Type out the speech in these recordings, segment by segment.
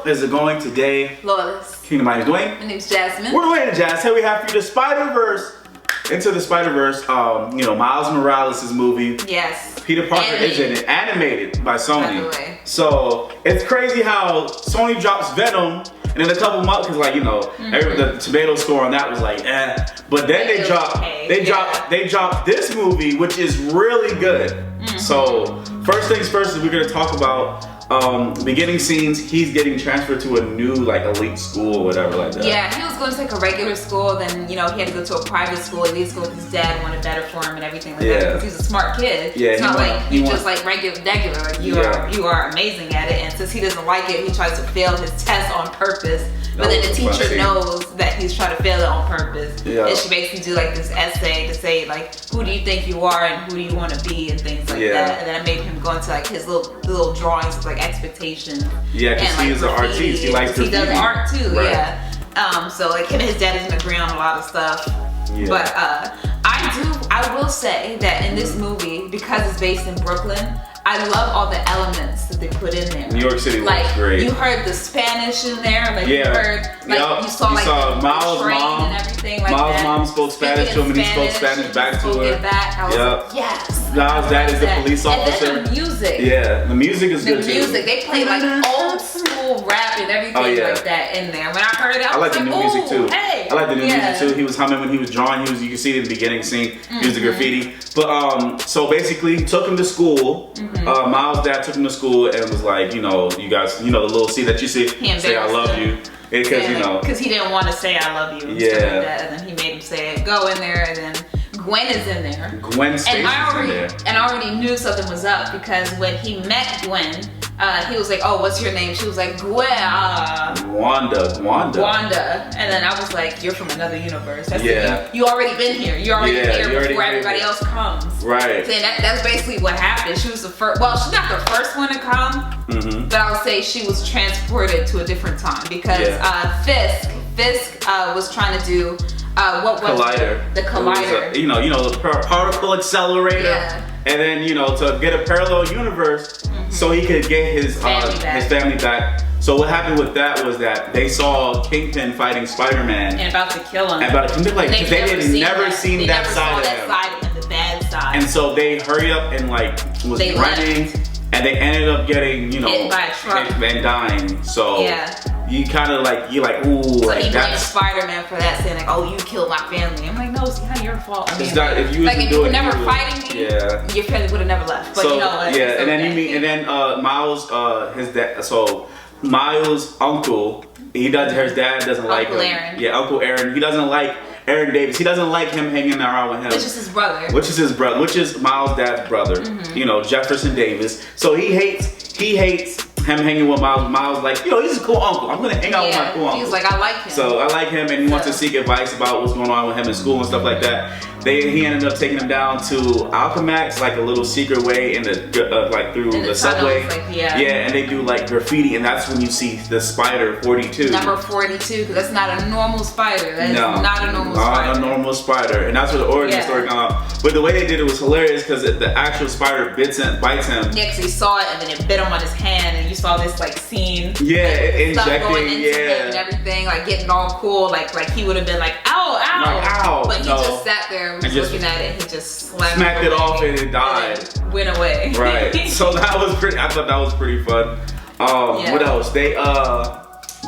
is it going today? Flawless. Kingdom, my name is Dwayne. My name's Jasmine. We're Dwayne and Jazz. Here we have for you the Spider-Verse. Into the Spider-Verse, Miles Morales' movie. Yes. Peter Parker is in it, animated by Sony. By the way. So it's crazy how Sony drops Venom, and in a couple months, because the tomato score on that was like, eh. But then they dropped this movie, which is really good. So first things first is we're gonna talk about beginning scenes. He's getting transferred to a new elite school or whatever like that. Yeah, he was going to a regular school, then he had to go to a private school, elite school, because his dad wanted better for him and everything like that. Because he's a smart kid. Yeah, it's not like you just regular. Like you are amazing at it, and since he doesn't like it, he tries to fail his test on purpose. But then the teacher knows that he's trying to fail it on purpose. Yeah. And she makes him do this essay to say who do you think you are and who do you want to be and things like that. And then I made him go into his little drawings of expectations. Yeah, because he is an artist. He likes graffiti. He does art too. Right. Yeah. So him and his dad doesn't agree on a lot of stuff. Yeah. But I will say that in this movie, because it's based in Brooklyn, I love all the elements that they put in there. New York City looks great. You heard the Spanish in there, you heard, you saw Miles' train mom and everything Miles' mom spoke Spanish to him, and he spoke Spanish back to her. I was like, yes. Miles' dad is the police officer. And then the music. Yeah, the music is good too. The music, they play old school rap and everything like that in there. When I heard it, I was like the new music too. Hey. I like the new music too. He was humming when he was drawing. You can see it in the beginning scene. He was the graffiti. But so basically, he took him to school. Miles' dad took him to school and was like, you guys, the little scene that you see, say I love you. Because he didn't want to say I love you and stuff like that. And then he made him say it, go in there, and then Gwen is in there. Gwen Stacy's in there. And I already knew something was up because when he met Gwen, he was like, oh, what's your name? She was like, Gwen. Wanda. And then I was like, you're from another universe. You already been here. You're already here before everybody else comes. Right. So that's basically what happened. She was the first, well, she's not the first one to come, but I would say she was transported to a different time because Fisk was trying to do, what was Collider. The Collider. The particle accelerator. Yeah. And then, to get a parallel universe so he could get his family back. So what happened with that was that they saw Kingpin fighting Spider-Man. And about to kill him. Because they had never seen that side of him. The bad side. And so they hurry up and was running. And they ended up getting, hit by a truck. And dying. So you kind of ooh. So he blames Spider-Man for that, saying oh, you killed my family. I'm like, no, it's not your fault. I mean, it's not, if you were never fighting me, your family would have never left. But so, and then Miles, his dad. So Miles' uncle, his dad doesn't like him. Aaron. Yeah, Uncle Aaron. He doesn't like Aaron Davis. He doesn't like him hanging around with him. Which is his brother. Which is Miles' dad's brother. Jefferson Davis. So he hates him hanging with Miles. Miles he's a cool uncle. I'm gonna hang out with my cool uncle. He's like, I like him. So I like him, and he wants to seek advice about what's going on with him in school and stuff like that. He ended up taking him down to Alchemax, a little secret way in the through the subway. And they do graffiti, and that's when you see the Spider 42. Number 42, because that's not a normal spider. That is not a normal spider. Not a normal spider, and that's where the origin story comes out. But the way they did it was hilarious because the actual spider bites him. Yeah, because he saw it, and then it bit him on his hand, and you saw this scene. Yeah, injecting, going into him and everything, getting all cool, like he would have been ow, ow. But he just sat there. And was looking at it, he just smacked it off and it died. And went away. Right. So that was pretty. I thought that was pretty fun. What else? They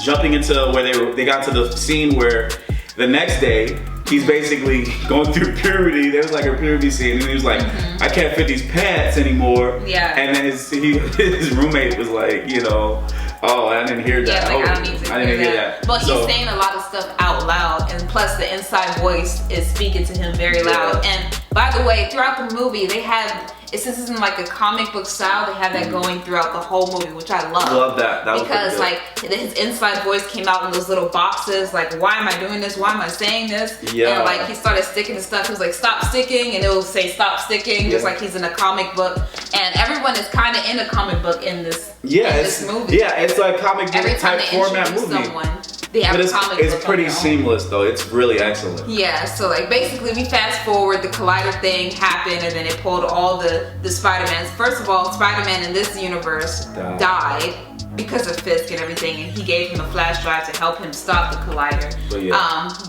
jumping into where they got to the scene where the next day he's basically going through puberty. There was a puberty scene, and he was like, I can't fit these pants anymore. Yeah. And then his roommate was like, oh, I didn't hear that. I didn't hear that. But he's saying a lot of stuff out loud, and plus the inside voice is speaking to him very loud. And by the way, throughout the movie, they have, since it's in a comic book style, they have that going throughout the whole movie, which I love. Love that. That because his inside voice came out in those little boxes, why am I doing this? Why am I saying this? Yeah. And he started sticking to stuff. He was like, stop sticking, and it will say stop sticking, just like he's in a comic book. And everyone is kind of in a comic book in this movie. Yeah, it's like comic book type format movie. They have it's pretty seamless though. It's really excellent. Yeah, so basically we fast forward, the Collider thing happened, and then it pulled all the Spider-Mans. First of all, Spider-Man in this universe died. because of Fisk and everything, and he gave him a flash drive to help him stop the collider.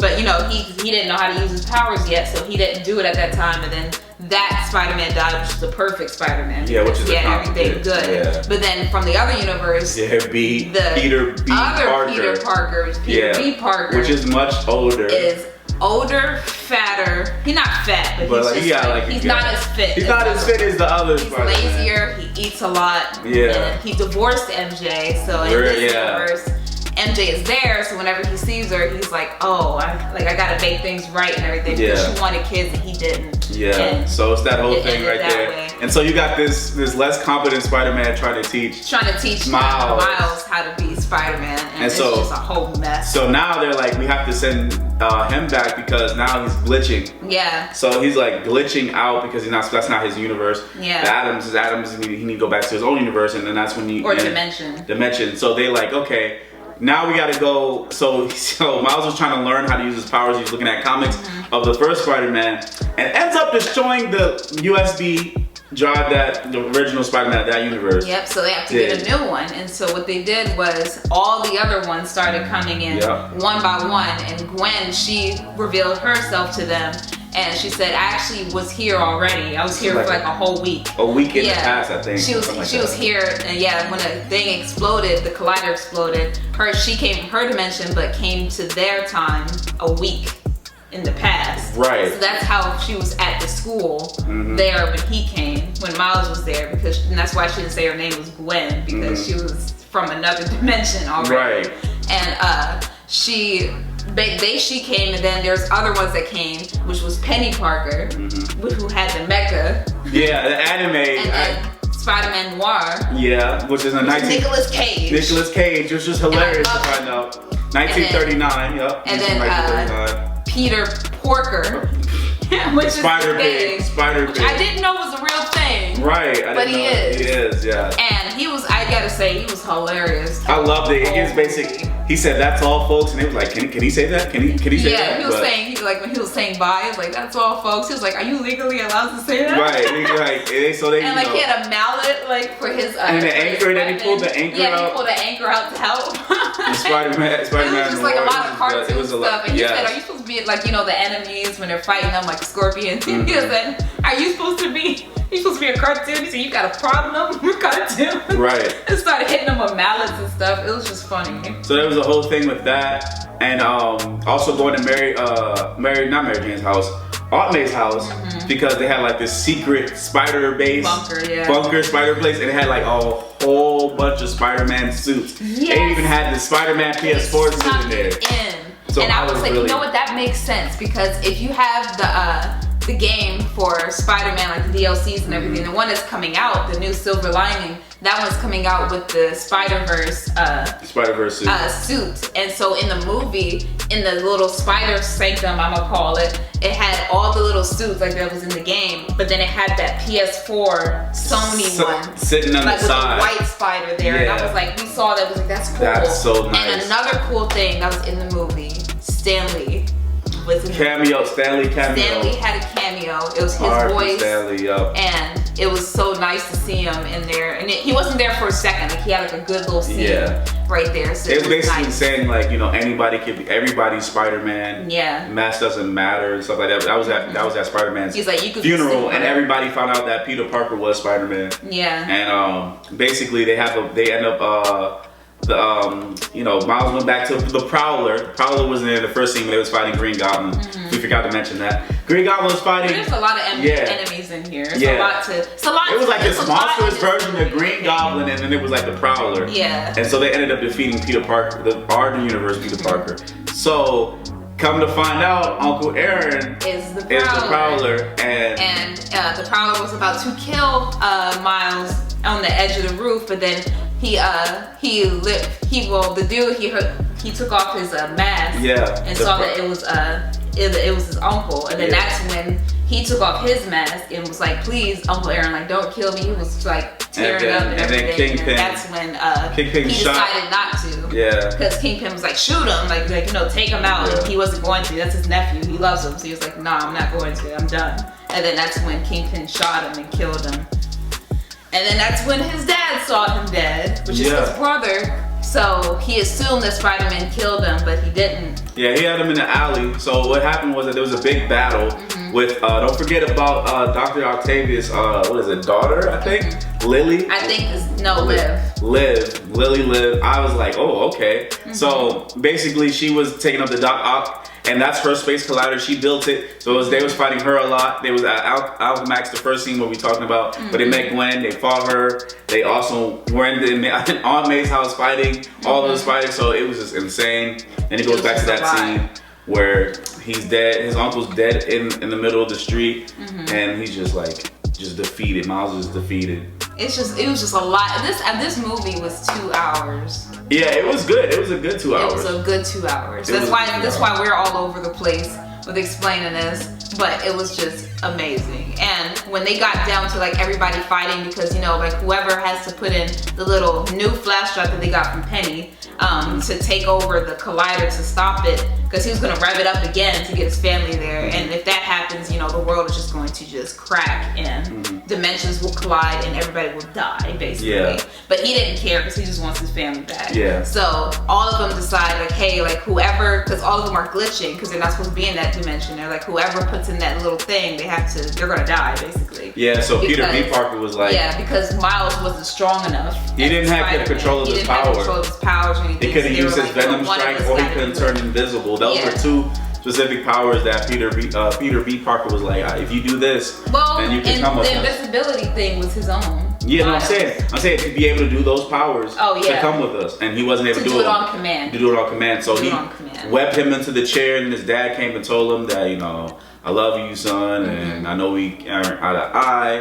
But you know, he didn't know how to use his powers yet, so he didn't do it at that time. And then that Spider-Man died, which is the perfect Spider-Man. Yeah, which is everything good. Yeah. But then from the other universe, Peter B. Parker, B. Parker, which is much older, is older, fatter. He's not fat, but he's just he's not as fit. He's not as fit as the others. He's lazier. He eats a lot. Yeah. And he divorced MJ, so in this universe, MJ is there. So whenever he sees her, he's like, "Oh, I gotta make things right and everything." Because she wanted kids and he didn't. Yeah. And so it's that whole thing right there. Way. And so you got this less competent Spider-Man trying to teach Miles how to be Spider-Man, and it's so, just a whole mess. So now they're like, we have to send him back because now he's glitching. Yeah. So he's like glitching out because that's not his universe. Yeah. Adams he need to go back to his own universe, and then that's when dimension. So they like, okay, now we gotta go. So Miles was trying to learn how to use his powers. He's looking at comics of the first Spider-Man and ends up destroying the USB drive that the original Spider-Man of that universe. Yep, so they have to get a new one. And so what they did was all the other ones started coming in one by one, and Gwen, she revealed herself to them. And she said, I actually was here already. I was here for like a whole week. A week in the past, I think. She was here, and when the thing exploded, the collider exploded, she came from her dimension, but came to their time a week in the past. Right. So that's how she was at the school there when he came, when Miles was there, and that's why she didn't say her name was Gwen, because she was from another dimension already. Right. And she came, and then there's other ones that came, which was Penny Parker, who had the mecha. Yeah, the anime. And then Spider-Man Noir. Yeah, which is a Nicolas Cage. Nicolas Cage, which was hilarious to find out. 1939, And then Peter Porker, which is Spider Pig. I didn't know was a real thing. Right, but he is. He is, yeah. And I gotta say, he was hilarious. I loved it. His basic. He said, "That's all, folks," and it was like, "Can he say that? Can he say that?" Yeah, he was saying, when he was saying bye, he was like, "That's all, folks." He was like, "Are you legally allowed to say that?" Right. And he had a mallet for his. And the anchor. Then he pulled the anchor out. Yeah, he pulled the anchor out to help. Spider-Man. It was just like a lot of cartoon stuff. And he said, "Are you supposed to be like the enemies when they're fighting them like scorpions?" He said, "Are you supposed to be?" You're supposed to be a cartoon. He said, "You got a problem with cartoon?" Right. And started hitting them with mallets and stuff. It was just funny. So there was a whole thing with that, and also going to not Mary Jane's house, Aunt May's house, because they had like this secret spider base, bunker spider place, and it had like a whole bunch of Spider-Man suits. Yes. They even had the Spider-Man PS4 suit in there. So and I was like, you know what? That makes sense, because if you have the game for Spider-Man, like the DLCs and everything, the one that's coming out, the new Silver Lining, that one's coming out with the Spider-Verse suit. And so in the movie, in the little spider sanctum, I'm gonna call it, it had all the little suits like that was in the game, but then it had that PS4 Sony one sitting on the side, with the white spider there. And I was like, we saw that, was like, that's cool. That's so nice. And another cool thing that was in the movie, Stanley was in Stanley cameo. Stanley had a cameo. It was his voice. Stanley, and it was so nice to see him in there. And he wasn't there for a second. Like, he had like a good little scene right there. So it was basically saying like, anybody could be, everybody's Spider-Man. Yeah. Mask doesn't matter and stuff like that. That was at Spider-Man's funeral, and everybody found out that Peter Parker was Spider-Man. Yeah. And basically they end up Miles went back to the Prowler. The Prowler was in the first scene when they was fighting Green Goblin. We forgot to mention that. Green Goblin was fighting. There's a lot of enemies in here. It's a lot. It was like this monstrous version of Green Goblin, and then it was like the Prowler. Yeah. And so they ended up defeating Peter Parker, the Arden Universe Peter Parker. So, come to find out, Uncle Aaron is the Prowler. And the Prowler was about to kill Miles on the edge of the roof, but then he took off his mask and saw that it was his uncle, and then that's when he took off his mask and was like, "Please, Uncle Aaron, like, don't kill me." He was like tearing up and everything. Kingpin, and that's when Kingpin he decided not to. Yeah. Because Kingpin was like, "Shoot him, like take him out." And he wasn't going to. That's his nephew. He loves him, so he was like, "Nah, I'm not going to. I'm done." And then that's when Kingpin shot him and killed him. And then that's when his dad saw him dead, which is his brother. So he assumed that Spider-Man killed him, but he didn't. Yeah, he had him in the alley. So what happened was that there was a big battle with, don't forget about Dr. Octavius, what is it, daughter, I think? Lily? I think it's, no, Liv. Lily Liv. I was like, oh, okay. So basically she was taking up the Doc Ock, and that's her space collider. She built it. So they was fighting her a lot. They was at Alchemax, the first scene what we talking about. But they met Gwen, they fought her. They also were in Aunt May's house fighting all of the spiders. So it was just insane. And it goes back to that scene where he's dead. His uncle's dead in the middle of the street. And he's just like, defeated. Miles is defeated. It was just a lot. This movie was 2 hours. Yeah, it was good. It was a good 2 hours. It was a good 2 hours. That's why we're all over the place with explaining this. But it was just amazing. And when they got down to like everybody fighting, because you know, like whoever has to put in the little new flash drive that they got from Penny to take over the collider to stop it, because he was gonna rev it up again to get his family there. And if that happens, you know, the world is just going to just crack and dimensions will collide and everybody will die, basically. Yeah. But he didn't care because he just wants his family back. Yeah. So all of them decide like, hey, like whoever, because all of them are glitching because they're not supposed to be in that dimension. They're like, whoever puts in that little thing, they're gonna die, basically. Yeah, so Peter B. Parker was like... Yeah, because Miles wasn't strong enough. He didn't have control of his power. He didn't have control of his powers or anything. He couldn't use his Venom Strike, or he couldn't turn invisible. Those were two specific powers that Peter B. Parker was like, if you do this, then you can come with us. The invisibility thing was his own. Yeah, no, I'm saying to be able to do those powers to come with us, and he wasn't able to do it on command. To do it on command, so he webbed him into the chair, and his dad came and told him that, you know, I love you, son, and I know we aren't eye to eye.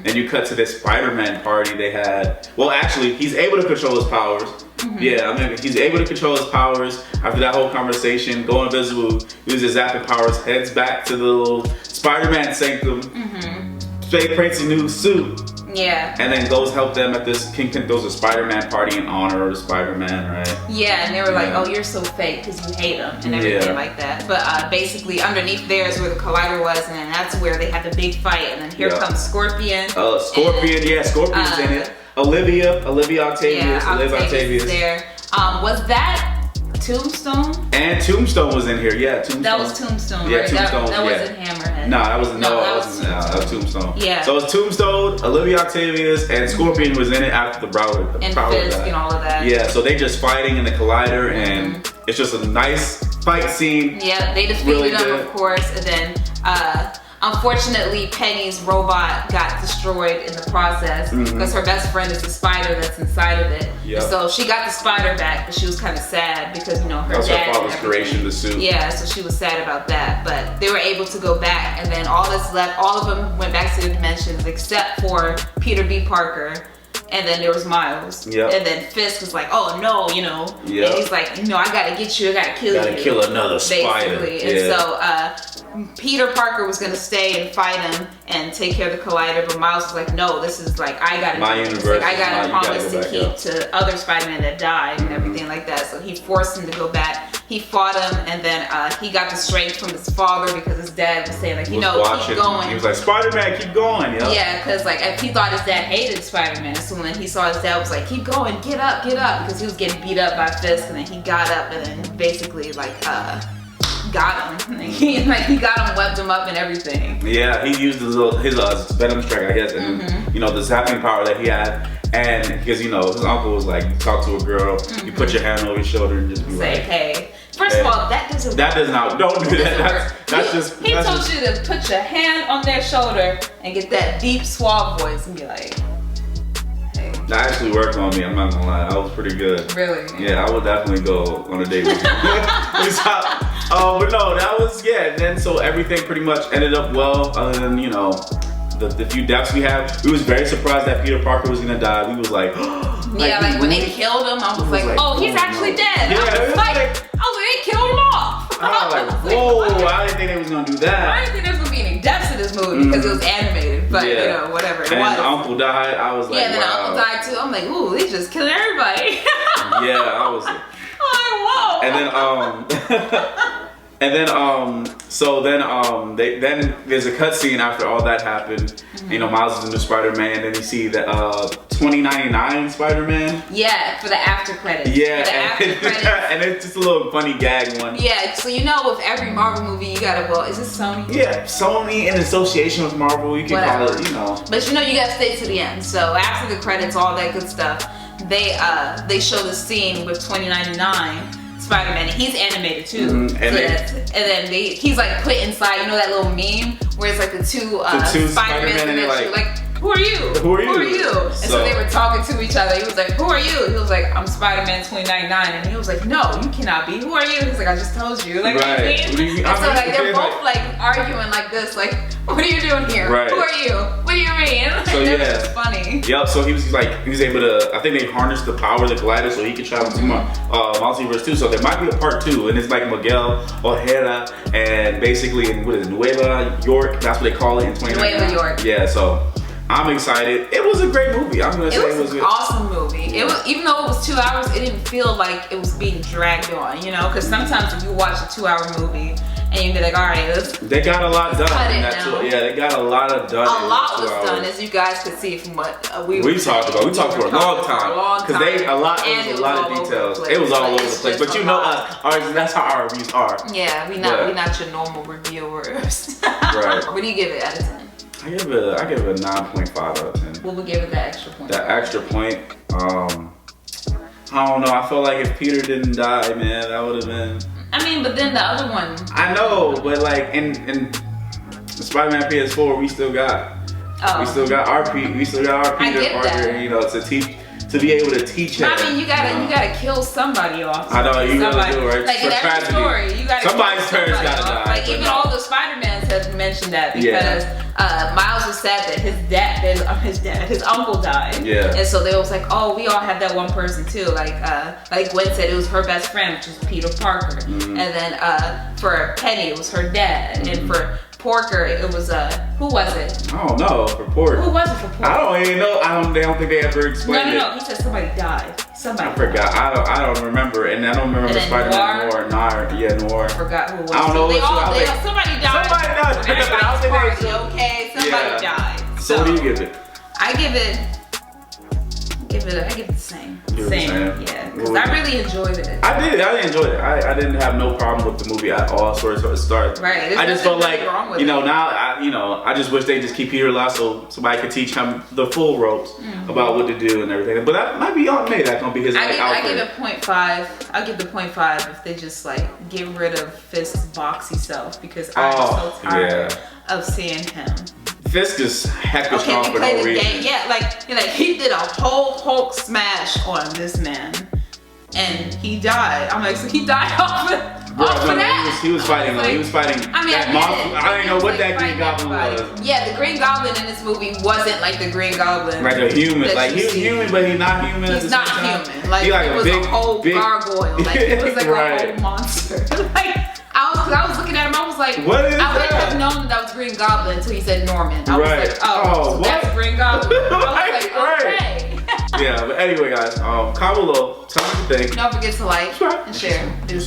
And you cut to this Spider-Man party they had. Well, actually, he's able to control his powers. Yeah, I mean, he's able to control his powers after that whole conversation. Go invisible, uses his zapping powers, heads back to the little Spider-Man sanctum, prints a new suit. Yeah. And then goes help them at this Kingpin throws a Spider-Man party in honor of Spider-Man, right? Yeah, and they were like, oh, you're so fake because you hate him and everything like that. But basically, underneath there is where the collider was, and then that's where they had the big fight. And then here comes Scorpion. Scorpion's in it. Olivia Octavius. Octavius there. Was that Tombstone? And Tombstone was in here, Tombstone. That was Tombstone, yeah, right? Tombstone, that wasn't Hammerhead. No, that was Tombstone. Yeah. So it was Tombstone, Olivia Octavius, and Scorpion was in it after the Prowler. And Fisk and all of that. Yeah, so they just fighting in the collider, and it's just a nice fight scene. Yeah, they defeated them, of course, and then unfortunately, Penny's robot got destroyed in the process because her best friend is the spider that's inside of it. Yep. So she got the spider back, but she was kind of sad because, you know, her dad. Her father's creation, the suit. Yeah, so she was sad about that. But they were able to go back, and then all that's left, all of them went back to the dimensions except for Peter B. Parker. And then there was Miles. Yep. And then Fisk was like, oh no, you know. Yep. And he's like, no, I gotta get you, I gotta kill you. Gotta kill another spider. Basically. And so Peter Parker was gonna stay and fight him and take care of the collider, but Miles was like, no, this is like, I gotta my do universe. Like, I gotta promise to keep to other Spider-Man that died and everything like that. So he forced him to go back. He fought him, and then he got the strength from his father because his dad was saying like, you know, keep going. He was like, Spider-Man, keep going. Yeah, because like he thought his dad hated Spider-Man, so when he saw his dad was like, keep going, get up, because he was getting beat up by Fisk, and then he got up and then basically like got him. He got him, webbed him up and everything. Yeah, he used his Venom Strike, I guess, and you know, the zapping power that he had. And because, you know, his uncle was like, you talk to a girl, you put your hand over your shoulder and just be say, like, hey. First of all, that doesn't work. That does not, don't do that. He told you to put your hand on their shoulder and get that deep, suave voice and be like, hey. That actually worked on me, I'm not gonna lie. I was pretty good. Really? Yeah, I would definitely go on a date with you. But no, that was, and then so everything pretty much ended up well, other than, you know, the few deaths we had. We was very surprised that Peter Parker was gonna die. We was like, like when they killed him, I was like, oh, he's actually dead. Yeah, I was like, they killed him off. I was like, whoa, I didn't think they was gonna do that. I didn't think there was gonna be any deaths in this movie because it was animated, but you know, whatever. And then the uncle died. I was like, and then the uncle died too. I'm like, ooh, they just killing everybody. Yeah, I was like, whoa. And then And then then there's a cutscene after all that happened. You know, Miles is the new Spider-Man, and then you see the 2099 Spider-Man. Yeah, for the after credits. Yeah, for the after credits. And it's just a little funny gag one. Yeah, so you know with every Marvel movie you gotta is this Sony? Yeah, Sony in association with Marvel, you can call it, you know. But you know you gotta stay to the end. So after the credits, all that good stuff, they show the scene with 2099 Spider-Man, and he's animated too. And then he's like put inside, you know that little meme where it's like the two Spider-Man and they're like, who are you? Who are you? And so they were talking to each other. He was like, who are you? He was like, I'm Spider-Man 2099. And he was like, no, you cannot be. Who are you? He's like, I just told you. Like, right. What do you mean? And so like they're both like arguing like this, like, what are you doing here? Right. Who are you? What do you mean? Like, so that was just funny. Yep. So he was able to. I think they harnessed the power of the glider so he could travel to multiverse too. So there might be a part 2, and it's like Miguel Ojeda, and basically in Nueva York. That's what they call it in 2019. Nueva York. Yeah. So I'm excited. It was a great movie. I'm gonna say it was an awesome movie. It was, even though it was 2 hours, it didn't feel like it was being dragged on. You know, because sometimes if you watch a 2-hour movie and you be like, all right, they got a lot done in that tour. Yeah, they got a lot of done. A lot was done, as you guys could see from what we talked about. We talked for a long time because there was a lot of details. It was all over the place. But you know us, that's how our reviews are. Yeah, we not your normal reviewers. Right. What do you give it out of 10? I give it a 9.5 out of 10. What would give it that extra point? That extra point, I don't know. I felt like if Peter didn't die, man, that would have been. I mean, but then the other one. I know, but like in Spider-Man PS4, we still got our Peter Parker, you know, to be able to teach him. I mean, you gotta kill somebody off. I know you gotta do it, right? Like in every story, you gotta somebody's turn's gotta die. Like even all the Spider-Mans have mentioned that because Miles was sad that his uncle died. Yeah. And so they was like, oh, we all have that one person too. Like Gwen said, it was her best friend, which was Peter Parker. And then for Penny, it was her dad, and for Porker, it was who was it? I don't know for Porker. Who was it for Porker? I don't even know. They don't think they ever explained it. No. He said somebody died. I forgot. I don't remember, and I don't remember the Spider-Man Noir. Yeah, Noir. I forgot who it was. I don't know. Somebody died. Somebody died. So what do you give it? I give it the same. Yeah, because I really enjoyed it. I enjoyed it. I didn't have no problem with the movie at all. Sort of start. Right. I just felt like, I just wish they just keep Peter alive so somebody could teach him the full ropes about what to do and everything. But that might be on me. That's gonna be his. I give it 0.5. I'll give the 0.5 if they just like get rid of Fisk's boxy self, because I'm so tired of seeing him. Fisk is hecka strong for no reason. Yeah, like he did a whole Hulk smash on this man, and he died. I'm like, so he died off of that? He was fighting. He was fighting. I mean, that monster. I didn't know what that Green Goblin was. Yeah, the Green Goblin in this movie wasn't like the Green Goblin. Like a human. Like he was human, but he's not human. He's not human. Like it was a whole gargoyle. Like it was like a whole monster. Like. I was looking at him, I was like, what is I wouldn't have known that was Green Goblin until he said Norman. I was like, so that's Green Goblin. I was like, okay. Yeah, but anyway, guys, comment below, tell me what you think. Don't forget to like and share.